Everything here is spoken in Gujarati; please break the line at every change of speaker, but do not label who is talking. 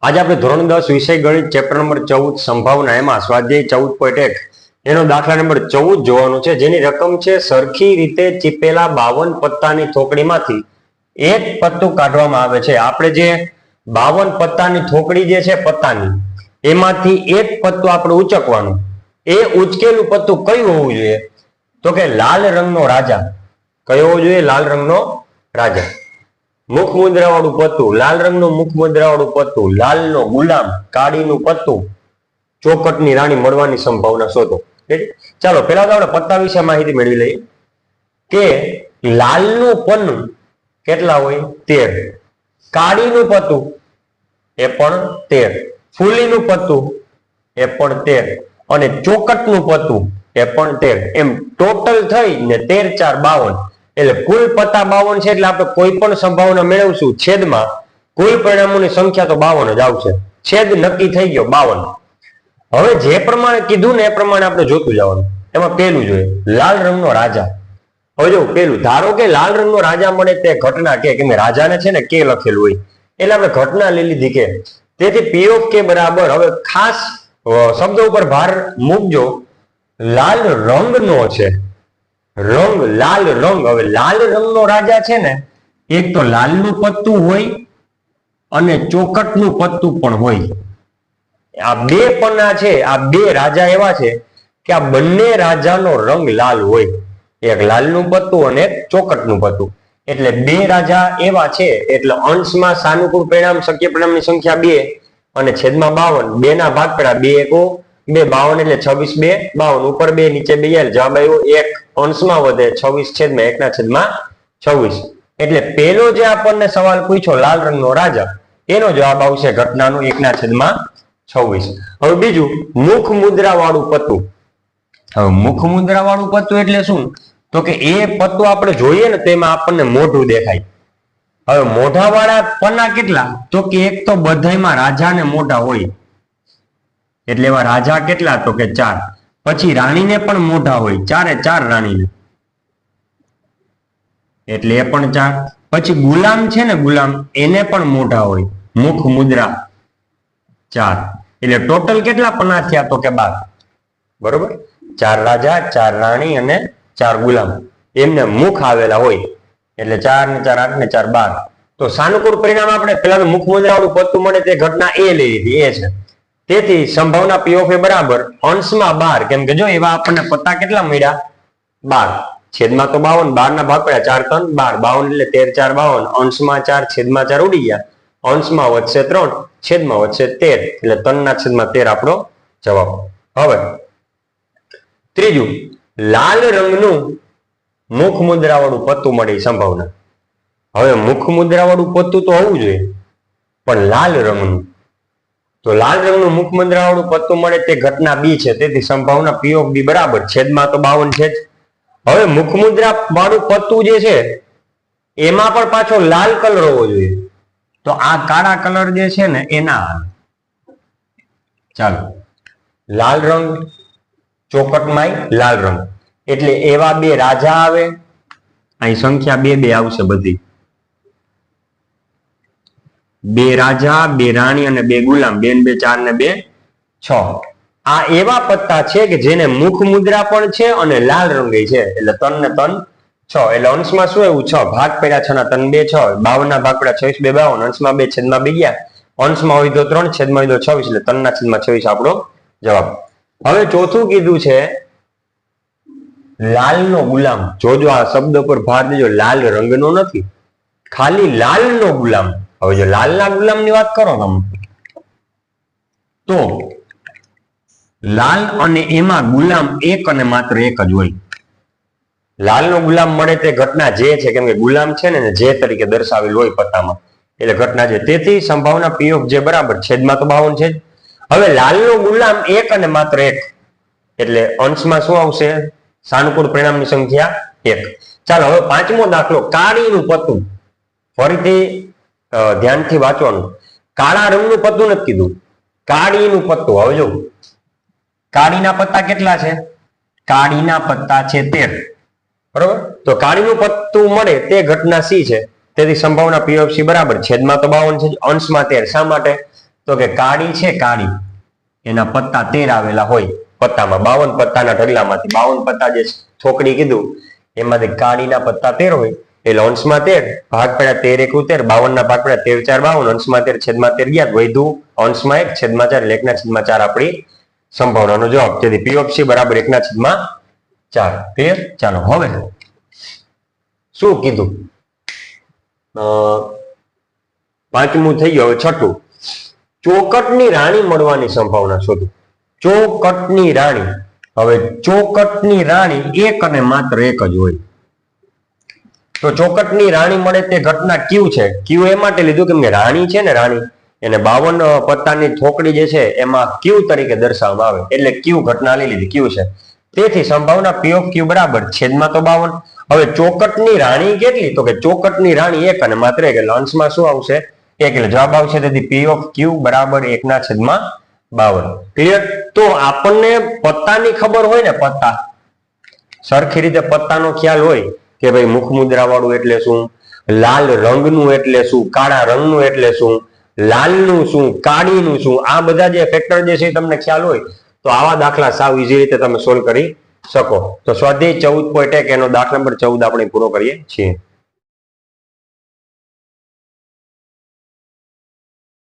આજે આપણે ધોરણ 10 વિષય ગણિત ચેપ્ટર નંબર 14 સંભાવના એમાં સ્વાધ્યાય 14.1 એનો દાખલા નંબર 14 જોવાનો છે, જેની રકમ છે સરખી રીતે ચીપેલા 52 પત્તાની થોકડીમાંથી એક પત્તું કાઢવામાં આવે છે। આપણે જે 52 પત્તાની થોકડી જે છે પત્તાની, એમાંથી એક પત્તું આપણે ઉચકવાનું। એ ઉચકેલું પત્તું કયું હોવું જોઈએ? તો કે લાલ રંગનો રાજા। કયો હોવો જોઈએ? લાલ રંગનો રાજા। મુખ મુદ્રા વાળું પત્તું, લાલ રંગનું મુખ મુદ્રા વાળું પત્તું, લાલનો ગુલામ, કાળીનું પત્તું, ચોકટની રાણી મળવાની સંભાવના શોધો। ચાલો પેલા તો આપણે પત્તા વિશે માહિતી મેળવી લઈએ કે લાલનું પન્નું કેટલા હોય? 13। કાળીનું પત્તું એ પણ 13, ફૂલીનું પત્તું એ પણ 13 અને ચોકટનું પત્તું એ પણ 13, એમ ટોટલ થઈને 13 4 52। એટલે કુલ પત્તા 52 છે, એટલે આપણે કોઈ પણ સંભાવના મેળવશું છેદમાં કુલ પરિણામોની સંખ્યા તો 52 જ આવશે। છેદ નક્કી થઈ ગયો 52। હવે જે પ્રમાણે કીધું ને એ પ્રમાણે આપણે જોતું જવાનું। એમાં પેલું જોઈએ લાલ રંગનો રાજા। હવે જો પેલું ધારો કે લાલ રંગનો રાજા મળે તે ઘટના કે મેં રાજાને છે ને કે લખેલું હોય, એટલે આપણે ઘટના લઈ લીધી કે, તેથી પી ઓફ કે બરાબર, હવે ખાસ શબ્દ ઉપર ભાર મૂકજો, લાલ રંગનો છે, રંગ લાલ રંગ। હવે લાલ રંગનો રાજા છે ને, એક તો લાલનું પત્તું હોય અને ચોકટનું પત્તું પણ હોય। આ બે પન્ના છે, આ બે રાજા એવા છે કે આ બંને રાજાનો રંગ લાલ હોય, એક લાલનું પત્તું અને એક ચોકટનું પત્તું। એટલે બે રાજા એવા છે, એટલે અંશમાં સાનુકૂળ પરિણામ શક્ય પરિણામની સંખ્યા 2 અને છેદમાં 52, 2 ના ભાગ પડ્યા, 2 1 2 52 એટલે 26 2 52, ઉપર 2 નીચે 2, જવાબ આવ્યો 1, અંશમાં વધે 26 છેદમાં 1 ના છેદમાં 26। એટલે પેલો જે આપણને સવાલ પૂછ્યો લાલ રંગનો રાજા, એનો જવાબ આવશે ઘટનાનો 1 ના છેદમાં 26। હવે બીજું મુખ મુદ્રા વાળું પત્તું। હવે મુખ મુદ્રા વાળું પત્તું એટલે શું? તો કે એ પત્તું આપણે જોઈએ ને તેમાં આપણને મોઢું દેખાય। હવે મોઢા વાળા પન્ના કેટલા? તો કે એક તો બધાયમાં રાજા ને મોઢા હોય, એટલે એવા રાજા કેટલા? તો કે 4। પછી રાણીને પણ મોઢા હોય, 4 એ 4 રાણીને, એટલે એ પણ 4। પછી ગુલામ છે ને, ગુલામ એને પણ મોઢા હોય, મુખ મુદ્રા 4, એટલે ટોટલ કેટલા પન્ના થયા? તો કે 12, બરોબર। 4 રાજા, 4 રાણી અને 4 ગુલામ, એમને મુખ આવેલા હોય, એટલે 4 ને 4 8 ને 4 12। તો સાનુકૂળ પરિણામ આપણે પેલા તો મુખ મુદ્રા વાળું પત્તું મળે તે ઘટના એ લઈ લીધી, એ છે। તેથી સંભાવના પી ઓફ એ બરાબર અંશમાં 12, કેમ કે જો એવા આપણને પત્તા કેટલા મળ્યા? 12, છેદમાં તો 52, 12 ના ભાગ પડ્યા 4 3 12, 52 એટલે 13 4 52, અંશમાં 4 છેદમાં 4 ઉડી ગયા, અંશમાં વધશે 3 છેદમાં વધશે 13, એટલે 3 ના છેદમાં 13 આપણો જવાબ। હવે ત્રીજું લાલ રંગનું મુખ મુદ્રા વાળું પત્તું મળી સંભાવના। હવે મુખ મુદ્રા વાળું પત્તું તો હોવું જોઈએ, પણ લાલ રંગનું, તો લાલ રંગનું મુખ મુદ્રા વાળું પત્તું મળે તે ઘટના બી છે, તેથી સંભાવના પી ઓફ બી બરાબર છેદમાં તો 52 છે જ। હવે મુખ મુદ્રા વાળું પત્તું જે છે એમાં પણ પાછો લાલ કલર હોવો જોઈએ, તો આ કાળા કલર જે છે ને એના, ચાલો લાલ રંગ, ચોકટમાંય લાલ રંગ, એટલે એવા બે રાજા આવે, અહીં સંખ્યા 2 2 આવશે બધી, 2 રાજા, 2 રાણી અને 2 ગુલામ, 2 ને 2 4 ને 2 6। આ એવા પત્તા છે કે જેને મુખ મુદ્રા પણ છે અને લાલ રંગે છે, એટલે 3 ને 3 6, એટલે અંશમાં શું એવું? 6, ભાગ પડ્યા 6 ના 3 2 6, 52 ના ભાગ પડ્યા 26 2 52, અંશમાં 2 છેદમાં 2 ગયા, અંશમાં હોય તો 3 છેદમાં હોય તો 26, એટલે 3 ના છેદમાં 26 આપણો જવાબ। હવે ચોથું કીધું છે લાલનો ગુલામ। જોજો આ શબ્દ પર ભાર દેજો, લાલ રંગનો નથી, ખાલી લાલનો ગુલામ। હવે જો લાલના ગુલામની વાત કરો તમે, તો લાલ અને એમાં ગુલામ એક અને માત્ર એક જ હોય। લાલનો ગુલામ મળે તે ઘટના જે છે, કેમ કે ગુલામ છે ને જે તરીકે દર્શાવેલ હોય પત્તામાં, એટલે ઘટના છે, તેથી સંભાવના પી ઓફ જે બરાબર છેદમાં તો 52 છે જ। હવે લાલનો ગુલામ એક અને માત્ર એક, એટલે અંશમાં શું આવશે? સાનુકૂળ પરિણામની સંખ્યા 1। ચાલો હવે પાંચમો દાખલો, કાળીનું પત્તું। ફરીથી ધ્યાનથી વાંચવાનું, કાળા રંગનું પત્તું નથી કીધું, કાળીનું પત્તું। હવે જો કાળીના પત્તા કેટલા છે? કાળીના પત્તા છે 13, બરોબર। તો કાળીનું પત્તું મળે તે ઘટના સી છે, તેથી સંભાવના પી ઓફ સી બરાબર છેદમાં તો 52 છે, અંશમાં 13। શા માટે? તો કે કાળી છે કાળી, એના પત્તા 13 આવેલા હોય પત્તામાં, 52 પત્તાના ઢગલામાંથી 52 પત્તા જે થોકડી કીધું એમાંથી કાળીના પત્તા 13 હોય એટલે અંશમાં 13, ભાગ પડ્યા 13 એકુ 13, 52 ના ભાગ પડ્યા 13 4 52, અંશમાં 13 છેદમાં 13 ગયા, વધ્યું અંશમાં 1 છેદમાં 4 એટલે 1/4 આપણી સંભાવનાનો જવાબ. તેથી P of C બરાબર 1/4. ક્લિયર? ચાલો હવે શું કીધું? પાંચમું થઈ ગયું. હવે છઠ્ઠું, ચોકટની રાણી મળવાની સંભાવના શોધો. ચોકટની રાણી, હવે ચોકટની રાણી એક અને માત્ર એક જ હોય. તો ચોકટની રાણી મળે તે ઘટના ક્યુ છે. ક્યુ એ માટે લીધું કેમ કે રાણી છે ને, રાણી એને 52 પત્તાની થોકડી જે છે એમાં ક્યુ તરીકે દર્શાવવામાં આવે એટલે ક્યુ ઘટના લઈ લીધી, ક્યુ છે. તેથી સંભાવના P of Q બરાબર છેદમાં તો 52. હવે ચોકટની રાણી કેટલી? તો કે ચોકટની રાણી એક અને માત્ર એક એટલે અંશમાં શું આવશે? 1 એટલે જવાબ આવશે. તેથી P of Q બરાબર 1/52. ક્લિયર? તો આપણને પત્તાની ખબર હોય ને, પત્તા સરખી રીતે પત્તાનો ખ્યાલ હોય કે ભાઈ મુખ મુદ્રા વાળું એટલે શું, લાલ રંગનું એટલે શું, કાળા રંગનું એટલે શું, લાલનું શું, કાળીનું શું, આ બધા જે ફેક્ટર જે છે તમને ખ્યાલ હોય તો આવા દાખલા સાવ ઈઝી રીતે તમે સોલ્વ કરી શકો. તો સ્વાધ્યાય 14.1 એનો દાખલા નંબર 14 આપણે પૂરો કરીએ છીએ.